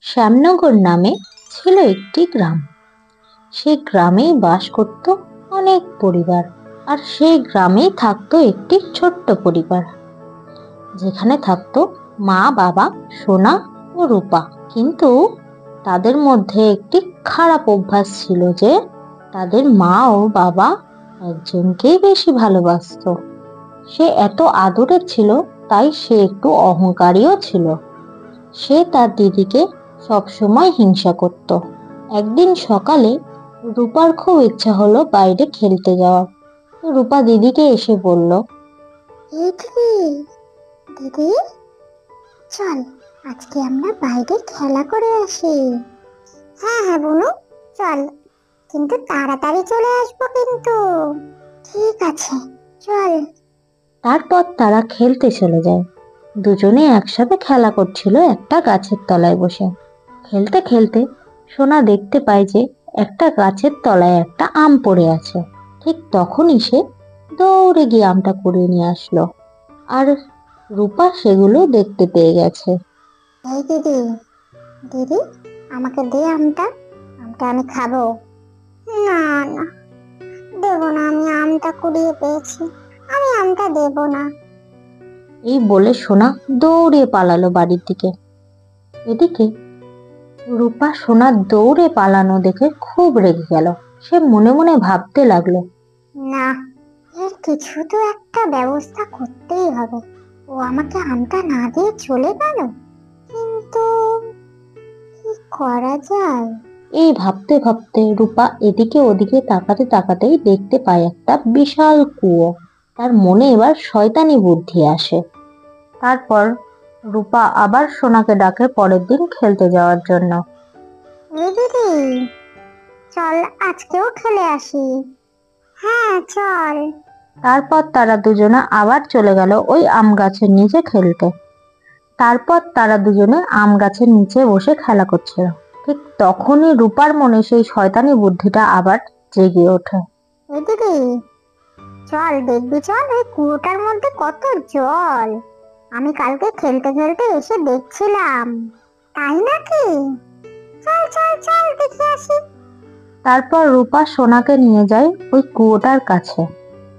শ্যামনগর নামে ছিল একটি গ্রাম। সেই গ্রামেই বাস করত অনেক পরিবার, আর সেই গ্রামেই থাকতো একটি ছোট্ট পরিবার, যেখানে থাকতো মা, বাবা, সোনা ও রূপা। কিন্তু তাদের মধ্যে একটি খারাপ অভ্যাস ছিল যে তাদের মা ও বাবা একজনকেই বেশি ভালোবাসতো। সে এত আদরের ছিল, তাই সে একটু অহংকারীও ছিল। সে তার দিদিকে সবসময় হিংসা করত। একদিন সকালে রূপার খুব ইচ্ছা হলো বাইরে খেলতে যাওয়ার। তো রূপা দিদিকে এসে বলল, এই দিদি, দিদি, চল আজকে আমরা বাইরে খেলা করে আসি। হ্যাঁ হ্যাঁ বুনু, চল, কিন্তু তাড়াতাড়ি চলে আসবো কিন্তু। ঠিক আছে, চল। তারপর তারা খেলতে চলে যায়। দুজনে একসাথে খেলা করছিল একটা গাছের তলায় বসে। খেলতে খেলতে সোনা দেখতে পায় যে একটা গাছের তলায় একটা আম পড়ে আছে। ঠিক তখনই সে দৌড়ে গিয়ে আমটা কুড়িয়ে নিয়ে আসলো, আর রূপা সেগুলো দেখতে পেয়ে গেছে। এই দিদি, দিদি, আমাকে দে আমটা, আমটা আমি খাবো। না না, দেবো না, আমি আমটা কুড়িয়ে পেয়েছি, আমি আমটা দেবো না। এই বলে সোনা দৌড়ে পালালো বাড়ির দিকে। এদিকে রূপা সোনার দৌড়ে পালানো দেখে খুব রেগে গেল। সে মনে মনে ভাবতে লাগলো, না, এর কিছু তো একটা ব্যবস্থা করতেই হবে। ও আমাকে আমটা না দিয়ে চলে গেল, কিন্তু কি করা যায়? এই ভাবতে ভাবতে রূপা এদিকে ওদিকে তাকাতে তাকাতেই দেখতে পায় একটা বিশাল কুয়ো। তার মনে এবার শয়তানি বুদ্ধি আসে। তারপর রূপা আবার সোনাকে ডাকে পরের দিন খেলতে যাওয়ার জন্য। এই দিদি, চল আজকেও খেলে আসি। হ্যাঁ চল। তারপর তারা দুজনে আবার চলে গেল ওই আম গাছের নিচে খেলতে। তারপর তারা দুজনে আম গাছের নিচে বসে খেলা করছিল। ঠিক তখনই রূপার মনে সেই শয়তানি বুদ্ধিটা আবার জেগে ওঠে। এই দিদি, চল দেখবি, চল এই কুয়োটার মধ্যে কত জল। আমি কালকে খেলতে খেলতে এসে দেখছিলাম। তাই নাকি? চল চল চল দেখে আসি। তারপর রূপা সোনাকে নিয়ে যায় ওই কুয়োটার কাছে।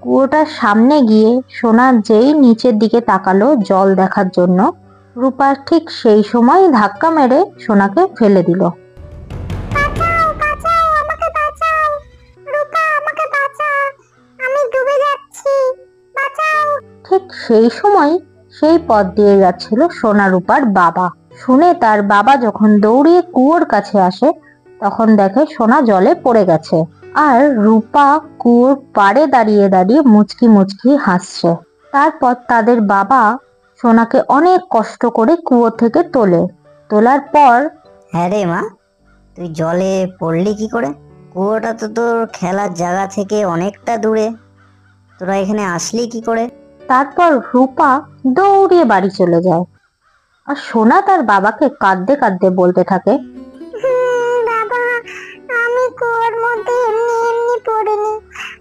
কুয়োটার সামনে গিয়ে সোনা যেই নিচের দিকে তাকালো জল দেখার জন্য, রূপা ঠিক সেই সময় ধাক্কা মেরে সোনাকে ফেলে দিল। বাঁচাও বাঁচাও, আমাকে বাঁচাও, রূপা আমাকে বাঁচা, আমি ডুবে যাচ্ছি, বাঁচাও। ঠিক সেই সময় সেই পথ দিয়ে যাচ্ছিল সোনা রূপার বাবা। শুনে তার বাবা যখন দৌড়িয়ে কুয়োর কাছে আসে, তখন দেখে সোনা জলে পড়ে গেছে, আর রূপা কুয়োর পাড়ে দাঁড়িয়ে দাঁড়িয়ে মুচকি মুচকি হাসছে। তারপর তাদের বাবা সোনাকে অনেক কষ্ট করে কুয়ো থেকে তোলার পর, হ্যাঁ রে মা, তুই জলে পড়লি কি করে? কুয়োটা তো তোর খেলার জায়গা থেকে অনেকটা দূরে, তোরা এখানে আসলি কি করে? তারপর রূপা দৌড়িয়ে বাড়ি চলে যায়, আর সোনা তার বাবাকে কাঁদতে কাঁদতে বলতে থাকে, বাবা, আমি কুয়োর মধ্যে এমনি এমনি পড়িনি,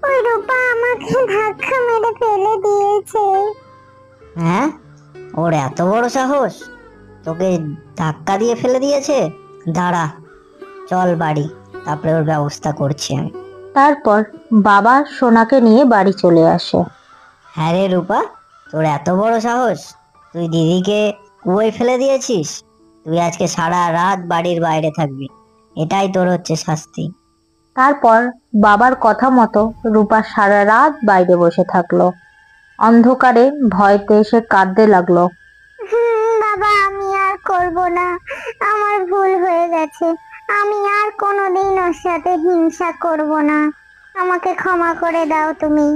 ওই রূপা আমাকে ধাক্কা মেরে ফেলে দিয়েছে। হ্যাঁ, ওর এত বড় সাহস, তোকে ধাক্কা দিয়ে ফেলে দিয়েছে? দাঁড়া, চল বাড়ি, তারপরে ওর ব্যবস্থা করছি আমি। তারপর বাবা সোনাকে নিয়ে বাড়ি চলে আসে। হ্যাঁ রে রূপা, তোর এত বড় সাহস, তুই দিদিকে কুয়োয় ফেলে দিয়েছিস? তুই আজকে সারা রাত বাড়ির বাইরে থাকবি, এটাই তোর হচ্ছে শাস্তি। তারপর বাবার কথা মতো রূপা সারা রাত বাইরে বসে থাকলো। অন্ধকারে ভয়তে সে কাঁদতে লাগলো। বাবা, আমি আর করব না, আমার ভুল হয়ে গেছে, আমি আর কোনোদিন ওর সাথে হিংসা করব না, আমাকে ক্ষমা করে দাও তুমি।